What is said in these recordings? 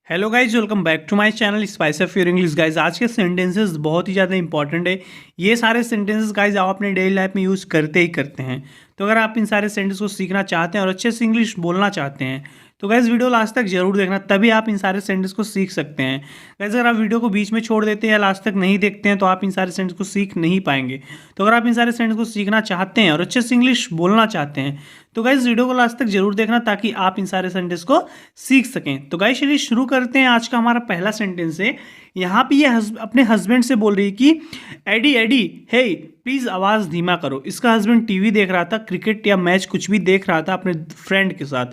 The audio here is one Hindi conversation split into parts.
Hello guys, welcome back to my channel spice of your English. Guys आज के सेंटेंसेस बहुत ही ज़्यादा इंपॉर्टेंट है। ये सारे सेंटेंसेस गाइज आप अपने डेली लाइफ में यूज़ करते ही करते हैं। तो अगर आप इन सारे सेंटेंस को सीखना चाहते हैं और अच्छे से इंग्लिश बोलना चाहते हैं तो गाइज वीडियो लास्ट तक जरूर देखना, तभी आप इन सारे सेंटेंस को सीख सकते हैं। गाइज अगर आप वीडियो को बीच में छोड़ देते हैं या लास्ट तक नहीं देखते हैं तो आप इन सारे सेंटेंस को सीख नहीं पाएंगे। तो अगर आप इन सारे सेंटेंस को सीखना चाहते हैं और अच्छे से इंग्लिश बोलना चाहते हैं तो गाइज वीडियो को लास्ट तक जरूर देखना ताकि आप इन सारे सेंटेंस को सीख सकें। तो गाइज चलिए शुरू करते हैं। आज का हमारा पहला सेंटेंस है। यहाँ पे ये अपने हस्बैंड से बोल रही है कि एडी एडी हे प्लीज़ आवाज़ धीमा करो। इसका हस्बैंड टीवी देख रहा था, क्रिकेट या मैच कुछ भी देख रहा था अपने फ्रेंड के साथ।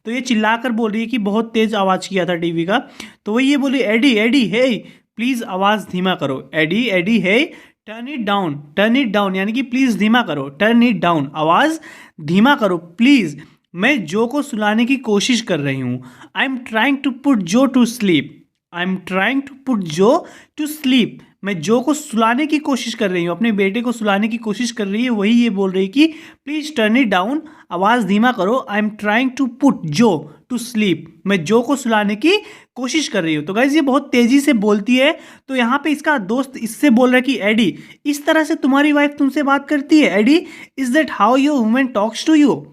तो ये चिल्लाकर बोल रही है कि बहुत तेज़ आवाज़ किया था टीवी का। तो वही ये बोली एडी एडी हे प्लीज़ आवाज़ धीमा करो। Eddie Eddie hey turn it down यानी कि प्लीज़ धीमा करो। टर्न इट डाउन आवाज़ धीमा करो प्लीज़। मैं जो को सुलाने की कोशिश कर रही हूँ। I am trying to put Joe to sleep. I am trying to put Joe to sleep. मैं जो को सुलाने की कोशिश कर रही हूँ, अपने बेटे को सुलाने की कोशिश कर रही है। वही ये बोल रही है कि प्लीज़ टर्न इट डाउन आवाज़ धीमा करो। I am trying to put Joe to sleep. मैं जो को सुलाने की कोशिश कर रही हूँ। तो गाइज ये बहुत तेज़ी से बोलती है। तो यहाँ पे इसका दोस्त इससे बोल रहा है कि एडी इस तरह से तुम्हारी वाइफ तुमसे बात करती है। Eddie is that how your women talks to you.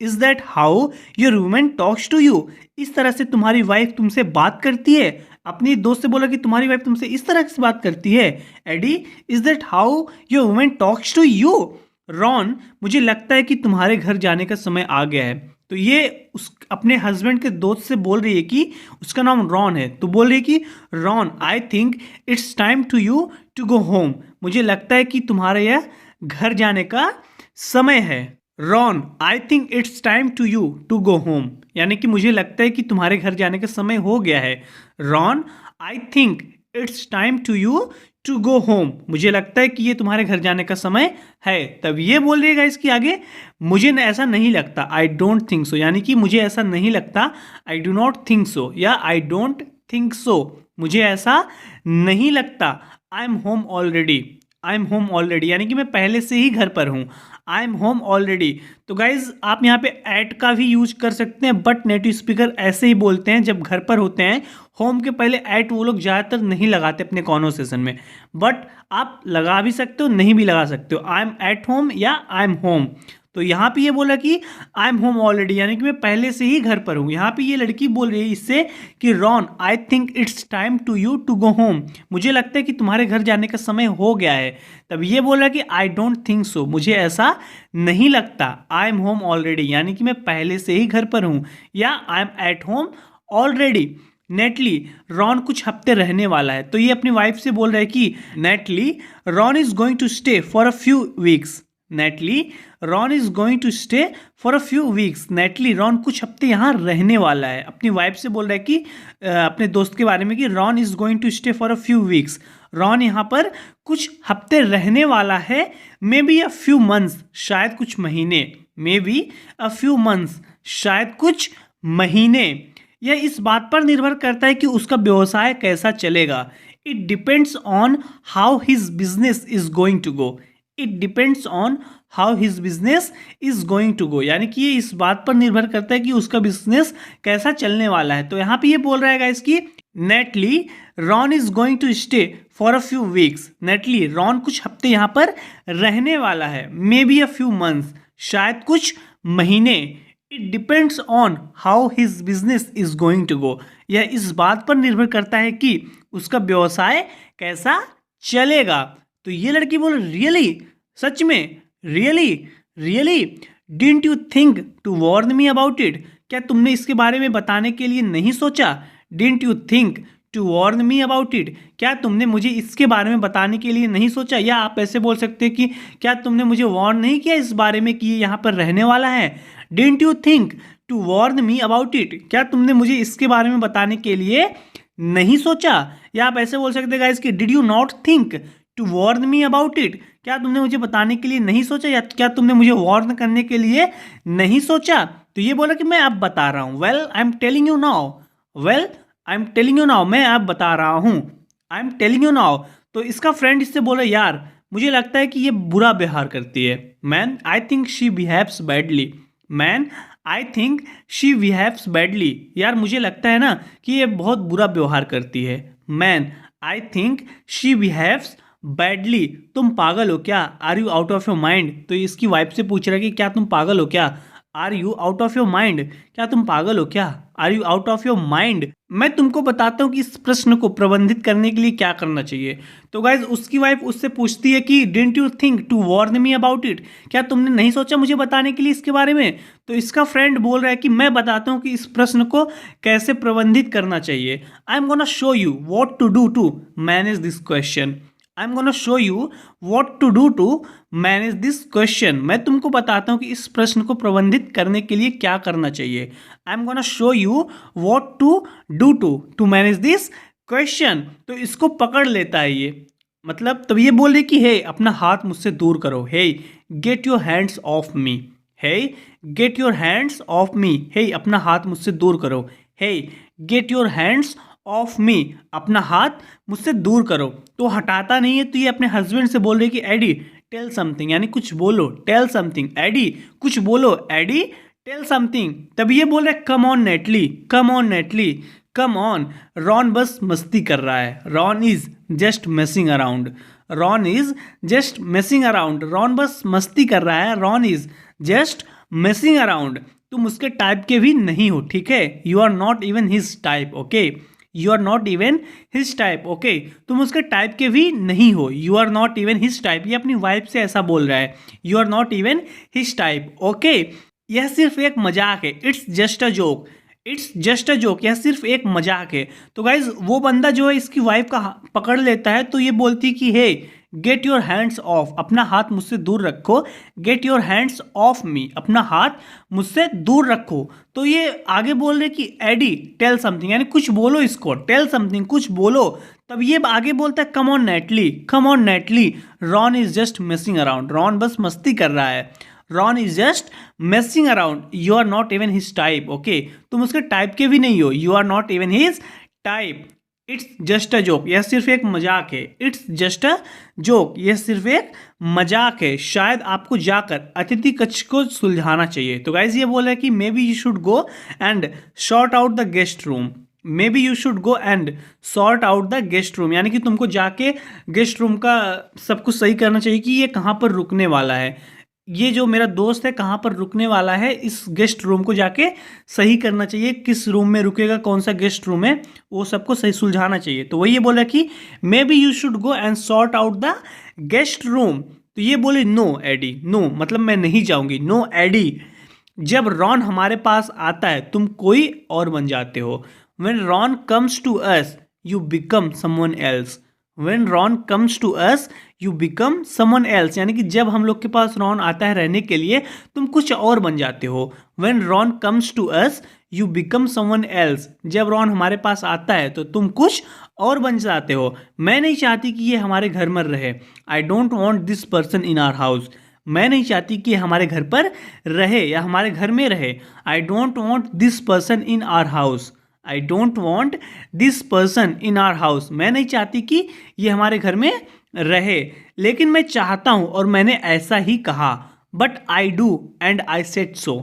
Is that how your women talks to you. इस तरह से तुम्हारी वाइफ तुमसे बात करती है। अपनी दोस्त से बोला कि तुम्हारी वाइफ तुमसे इस तरह से बात करती है। Eddie is that how your women talks to you. Ron मुझे लगता है कि तुम्हारे घर जाने का समय आ गया है। तो ये उस अपने हस्बैंड के दोस्त से बोल रही है कि उसका नाम रॉन है। तो बोल रही है कि Ron I think it's time to you to go home. मुझे लगता है कि तुम्हारे यह घर जाने का समय है। Ron I think it's time to you to go home यानी कि मुझे लगता है कि तुम्हारे घर जाने का समय हो गया है। Ron I think it's time to you to go home. मुझे लगता है कि ये तुम्हारे घर जाने का समय है। तब ये बोल रही है इसके आगे मुझे ऐसा नहीं लगता। आई डोंट थिंक सो यानी कि मुझे ऐसा नहीं लगता। I do not think so या आई डोंट थिंक सो मुझे ऐसा नहीं लगता। I am home already. I am home already यानी कि मैं पहले से ही घर पर हूँ। I am home already. तो गाइज आप यहाँ पे एट का भी यूज कर सकते हैं, बट नेटिव स्पीकर ऐसे ही बोलते हैं जब घर पर होते हैं। होम के पहले एट वो लोग ज़्यादातर नहीं लगाते अपने कॉन्वर्सेशन में, बट आप लगा भी सकते हो, नहीं भी लगा सकते हो। आई एम एट होम या आई एम होम। तो यहाँ पे ये बोला कि आई एम होम ऑलरेडी यानी कि मैं पहले से ही घर पर हूँ। यहाँ पे ये लड़की बोल रही है इससे कि Ron I think it's time to you to go home. मुझे लगता है कि तुम्हारे घर जाने का समय हो गया है। तब ये बोला कि आई डोंट थिंक सो मुझे ऐसा नहीं लगता। आई एम होम ऑलरेडी यानी कि मैं पहले से ही घर पर हूँ या I am at home already. Neatly Ron कुछ हफ्ते रहने वाला है। तो ये अपनी वाइफ से बोल रहा है कि Natalie Ron is going to stay for a few weeks. Natalie Ron is going to stay for a few weeks. Natalie Ron कुछ हफ्ते यहाँ रहने वाला है। अपनी वाइफ से बोल रहा है कि अपने दोस्त के बारे में कि Ron is going to stay for a few weeks. Ron यहाँ पर कुछ हफ्ते रहने वाला है। Maybe a few months शायद कुछ महीने। Maybe a few months शायद कुछ महीने। यह इस बात पर निर्भर करता है कि उसका व्यवसाय कैसा चलेगा। It depends on how his business is going to go. It depends on how his business is going to go यानी कि ये इस बात पर निर्भर करता है कि उसका बिजनेस कैसा चलने वाला है। तो यहाँ पे ये बोल रहा है गाइस कि Natalie Ron is going to stay for a few weeks. Natalie Ron कुछ हफ्ते यहाँ पर रहने वाला है। Maybe a few months शायद कुछ महीने। It depends on how his business is going to go यह इस बात पर निर्भर करता है कि उसका व्यवसाय कैसा चलेगा। तो ये लड़की बोल रियली सच में really really didn't you think to warn me about it. क्या तुमने इसके बारे में बताने के लिए नहीं सोचा। Didn't you think to warn me about it. क्या तुमने मुझे इसके बारे में बताने के लिए नहीं सोचा। या आप ऐसे बोल सकते हैं कि क्या तुमने मुझे वार्न नहीं किया इस बारे में कि ये यहाँ पर रहने वाला है। Didn't you think to warn me about it. क्या तुमने मुझे इसके बारे में बताने के लिए नहीं सोचा। या आप ऐसे बोल सकते हैं गाइस कि did you not think to warn me about it. क्या तुमने मुझे बताने के लिए नहीं सोचा या क्या तुमने मुझे वार्न करने के लिए नहीं सोचा। तो ये बोला कि मैं अब बता रहा हूँ। Well I am telling you now. Well I am telling you now मैं अब बता रहा हूँ। I am telling you now. तो इसका फ्रेंड इससे बोला यार मुझे लगता है कि ये बुरा व्यवहार करती है। Man I think she behaves badly. Man I think she behaves badly, यार मुझे लगता है ना कि ये बहुत बुरा व्यवहार करती है। Man, I think she behaves badly, तुम पागल हो क्या? Are you out of your mind? तो इसकी वाइफ से पूछ रहा है कि क्या तुम पागल हो क्या? Are you out of your mind, क्या तुम पागल हो क्या? Are you out of your mind? मैं तुमको बताता हूँ कि इस प्रश्न को प्रबंधित करने के लिए क्या करना चाहिए। तो गाइज उसकी वाइफ उससे पूछती है कि didn't you think to warn me about it, क्या तुमने नहीं सोचा मुझे बताने के लिए इसके बारे में? तो इसका फ्रेंड बोल रहा है कि मैं बताता हूँ कि इस प्रश्न को कैसे प्रबंधित करना चाहिए। I am gonna show you what to do to manage this question. I am gonna show you what to do to manage this question. मैं तुमको बताता हूँ कि इस प्रश्न को प्रबंधित करने के लिए क्या करना चाहिए। I am gonna show you what to do to manage this question. तो इसको पकड़ लेता है ये, मतलब तब ये बोल रही कि हे अपना हाथ मुझसे दूर करो, hey get your hands off me, hey get your hands off me, hey अपना हाथ मुझसे दूर करो, hey get your hands off me, अपना हाथ मुझसे दूर करो। तो हटाता नहीं है, तो ये अपने हस्बैंड से बोल रही कि एडी टेल समथिंग, यानी कुछ बोलो, टेल समथिंग, एडी कुछ बोलो, एडी टेल समथिंग। तब ये बोल रहे come on Natalie, come on Natalie, come on. Ron बस मस्ती कर रहा है, Ron is just messing around, Ron is just messing around, Ron बस मस्ती कर रहा है, Ron is just messing around. तुम उसके टाइप के भी नहीं हो, ठीक है? You are not even his type, okay? You are not even his type, okay? तुम उसके टाइप के भी नहीं हो, you are not even his type. ये अपनी वाइफ से ऐसा बोल रहा है, you are not even his type, okay? यह सिर्फ एक मजाक है, it's just a joke, it's just a joke, यह सिर्फ एक मजाक है। तो गाइज वो बंदा जो है इसकी वाइफ का पकड़ लेता है, तो ये बोलती कि हे गेट योर हैंड्स ऑफ, अपना हाथ मुझसे दूर रखो, gate your hands off me, अपना हाथ मुझसे दूर रखो। तो ये आगे बोल रहे कि एडी टेल समथिंग, यानी कुछ बोलो इसको, टेल समथिंग, कुछ बोलो। तब ये आगे बोलता है come on Natalie, come on Natalie, Ron is just messing around, Ron बस मस्ती कर रहा है, Ron is just messing around, you are not even his type, okay? तुम उसके टाइप के भी नहीं हो, you are not even his type, it's just a joke, यह सिर्फ एक मजाक है, इट्स जस्ट अ जोक, यह सिर्फ एक मजाक है। शायद आपको जाकर अतिथि कक्ष को सुलझाना चाहिए। तो गाइज ये बोल रहा है कि may be you should go and sort out the guest room, may be you should go and sort out the guest room, यानी कि तुमको जाके गेस्ट रूम का सब कुछ सही करना चाहिए कि ये कहाँ पर रुकने वाला है, ये जो मेरा दोस्त है कहाँ पर रुकने वाला है, इस गेस्ट रूम को जाके सही करना चाहिए, किस रूम में रुकेगा, कौन सा गेस्ट रूम है, वो सबको सही सुलझाना चाहिए। तो वही ये बोला कि may be you should go and sort out the guest room. तो ये बोले नो एडी, नो मतलब मैं नहीं जाऊंगी, नो एडी। जब रॉन हमारे पास आता है तुम कोई और बन जाते हो, when Ron comes to us you become someone else, when Ron comes to us you become someone else, यानी कि जब हम लोग के पास रॉन आता है रहने के लिए तुम कुछ और बन जाते हो। When Ron comes to us you become someone else, जब रॉन हमारे पास आता है तो तुम कुछ और बन जाते हो। मैं नहीं चाहती कि ये हमारे घर में रहे, I don't want this person in our house, मैं नहीं चाहती कि हमारे घर पर रहे या हमारे घर में रहे। I don't want this person in our house, I don't want this person in our house, मैं नहीं चाहती कि ये हमारे घर में रहे, लेकिन मैं चाहता हूं और मैंने ऐसा ही कहा। But I do and I said so,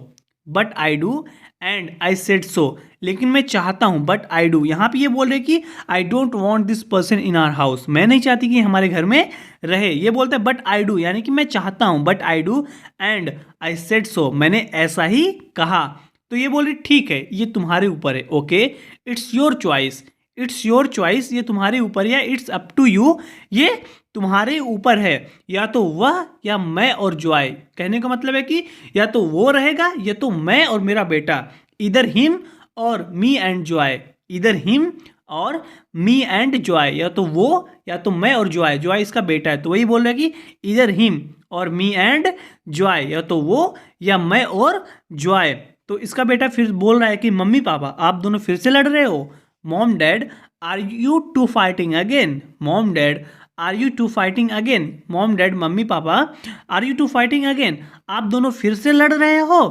but I do and I said so, लेकिन मैं चाहता हूं, बट आई डू। यहाँ पे ये बोल रहे कि I don't want this person in our house, मैं नहीं चाहती कि हमारे घर में रहे। ये बोलते हैं बट आई डू, यानी कि मैं चाहता हूं, but I do and I said so, मैंने ऐसा ही कहा। तो ये बोल रही ठीक है, ये तुम्हारे ऊपर है, okay? It's your choice, it's your choice, ये तुम्हारे ऊपर है, इट्स अप टू यू, ये तुम्हारे ऊपर है। या तो वह या मैं और जॉय, कहने का मतलब है कि या तो वो रहेगा या तो मैं और मेरा बेटा, इधर हिम और मी एंड जॉय, इधर हिम और मी एंड जॉय, या तो वो या तो मैं और जॉय, जॉय इसका बेटा है। तो वही बोल रहा है कि इधर हिम और मी एंड जॉय, या तो वो या मैं और जॉय। तो इसका बेटा फिर बोल रहा है कि मम्मी पापा आप दोनों फिर से लड़ रहे हो, mom dad are you two fighting again, mom dad are you two fighting again, mom dad mummy papa are you two fighting again, आप दोनों फिर से लड़ रहे हो।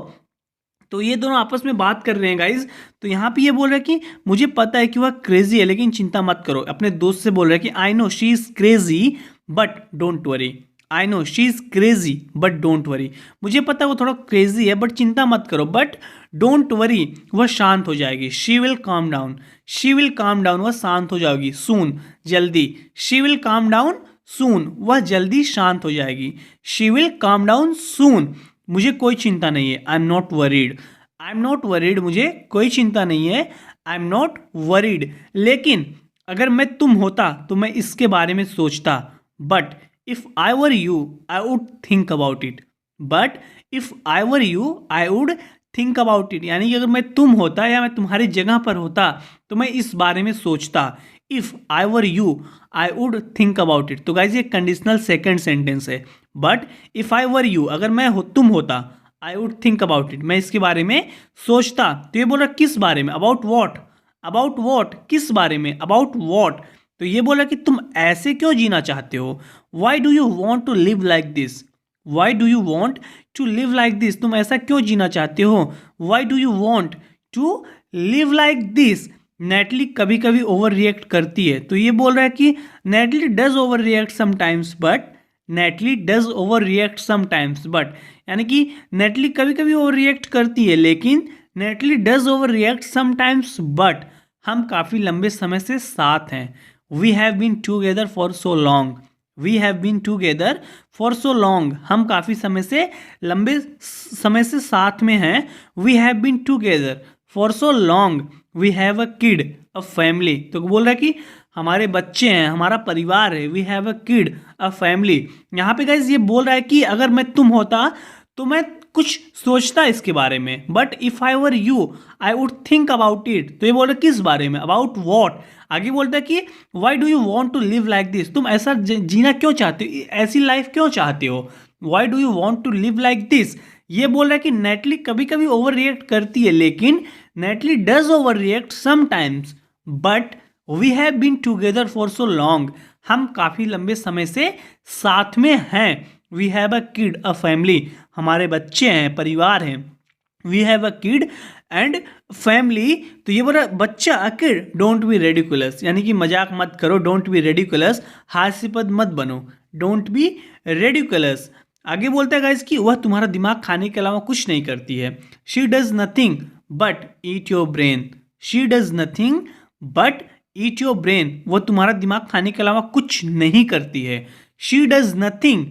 तो ये दोनों आपस में बात कर रहे हैं गाइज। तो यहाँ पे ये बोल रहा है कि मुझे पता है कि वह क्रेजी है लेकिन चिंता मत करो, अपने दोस्त से बोल रहा है कि I know she is crazy but don't worry, I know she is crazy but don't worry. मुझे पता है वो थोड़ा क्रेजी है बट चिंता मत करो। बट डोंट वरी, वह शांत हो जाएगी। She will calm down, she will calm down, वह शांत हो जाएगी। सून, जल्दी। शी विल काम डाउन सून, वह जल्दी शांत हो जाएगी। शी विल काम डाउन सून, मुझे कोई चिंता नहीं है। I am not worried, I am not worried, मुझे कोई चिंता नहीं है। I am not worried. लेकिन अगर मैं तुम होता तो मैं इसके बारे में सोचता। But if I were you I would think about it. But if I were you I would think about it, यानी कि अगर मैं तुम होता या मैं तुम्हारी जगह पर होता तो मैं इस बारे में सोचता। If I were you I would think about it. तो गाइज ये कंडीशनल सेकेंड सेंटेंस है। But if I were you, अगर मैं तुम होता, I would think about it, मैं इसके बारे में सोचता। तो ये बोल रहा किस बारे में, अबाउट वॉट, अबाउट वॉट, किस बारे में, अबाउट वॉट। तो ये बोला कि तुम ऐसे क्यों जीना चाहते हो। Why do you want to live like this, why do you want to live like this, तुम ऐसा क्यों जीना चाहते हो। Why do you want to live like this. Natalie कभी कभी ओवर रिएक्ट करती है। तो ये बोल रहा है कि neatly does over react sometimes but, neatly does over react sometimes but, यानी कि नेटली कभी कभी ओवर रिएक्ट करती है लेकिन Natalie does over react sometimes but, हम काफ़ी लंबे समय से साथ हैं। We have been together for so long, we have been together for so long, हम काफ़ी समय से लंबे समय से साथ में हैं। We have been together for so long, we have a kid a family. तो बोल रहा है कि हमारे बच्चे हैं, हमारा परिवार है। We have a kid a family. यहाँ पे गाइज ये बोल रहा है कि अगर मैं तुम होता तो मैं कुछ सोचता इसके बारे में। But if I were you I would think about it. तो ये बोल रहा है किस बारे में, अबाउट वॉट। आगे बोलता है कि why do you want to live like this, तुम ऐसा जीना क्यों चाहते हो, ऐसी लाइफ क्यों चाहते हो। Why do you want to live like this. ये बोल रहा है कि नेटली कभी कभी ओवर रिएक्ट करती है लेकिन Natalie does over react sometimes but we have been together for so long, हम काफ़ी लंबे समय से साथ में हैं। We have a kid a family, हमारे बच्चे हैं, परिवार हैं। We have a kid and family. तो ये बोला बच्चा a kid, don't be ridiculous, यानी कि मजाक मत करो। डोंट बी रेडिकुलस, हास्यास्पद मत बनो। Don't be ridiculous. आगे बोलता है गाइस कि वह तुम्हारा दिमाग खाने के अलावा कुछ नहीं करती है। She does nothing but eat your brain, she does nothing but eat your brain, वो तुम्हारा दिमाग खाने के अलावा कुछ नहीं करती है। She does nothing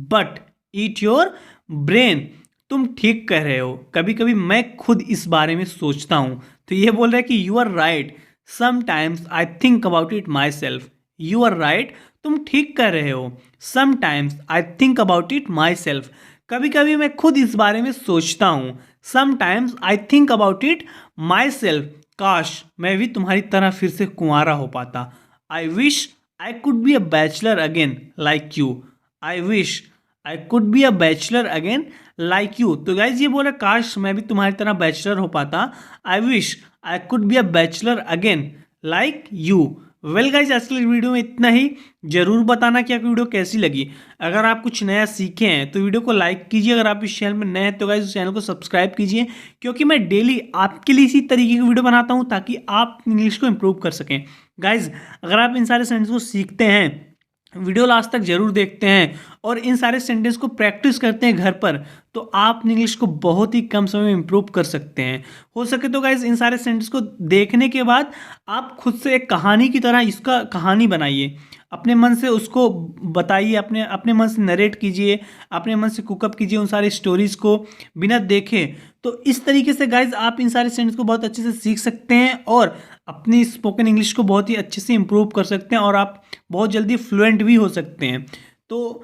but eat your brain. तुम ठीक कह रहे हो, कभी कभी मैं खुद इस बारे में सोचता हूँ। तो ये बोल रहा है कि you are right, sometimes I think about it myself. You are right, तुम ठीक कह रहे हो। Sometimes I think about it myself, कभी कभी मैं खुद इस बारे में सोचता हूँ। Sometimes I think about it myself, काश मैं भी तुम्हारी तरह फिर से कुंवारा हो पाता। I wish I could be a bachelor again like you, I wish I could be a bachelor again like you. तो गाइज ये बोला काश मैं भी तुम्हारी तरह बैचलर हो पाता। I wish I could be a bachelor again like you. Well guys आज की वीडियो में इतना ही। जरूर बताना कि आपकी वीडियो कैसी लगी। अगर आप कुछ नया सीखे हैं तो वीडियो को लाइक कीजिए। अगर आप इस चैनल में नए हैं तो गाइज इस चैनल को सब्सक्राइब कीजिए, क्योंकि मैं डेली आपके लिए इसी तरीके की वीडियो बनाता हूँ ताकि आप इंग्लिश को इम्प्रूव कर सकें। गाइज अगर आप इन सारे सेंटेंस को सीखते हैं, वीडियो लास्ट तक जरूर देखते हैं और इन सारे सेंटेंस को प्रैक्टिस करते हैं घर पर, तो आप इंग्लिश को बहुत ही कम समय में इम्प्रूव कर सकते हैं। हो सके तो गाइज इन सारे सेंटेंस को देखने के बाद आप खुद से एक कहानी की तरह इसका कहानी बनाइए, अपने मन से उसको बताइए, अपने अपने मन से नरेट कीजिए, अपने मन से कुकअप कीजिए उन सारी स्टोरीज को बिना देखे। तो इस तरीके से गाइज आप इन सारे सेंटेंस को बहुत अच्छे से सीख सकते हैं और अपनी स्पोकन इंग्लिश को बहुत ही अच्छे से इम्प्रूव कर सकते हैं और आप बहुत जल्दी फ्लुएंट भी हो सकते हैं। तो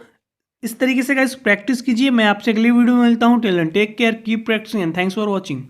इस तरीके से गाइस प्रैक्टिस कीजिए। मैं आपसे अगली वीडियो में मिलता हूँ। Till then take care, keep practising and thanks for watching.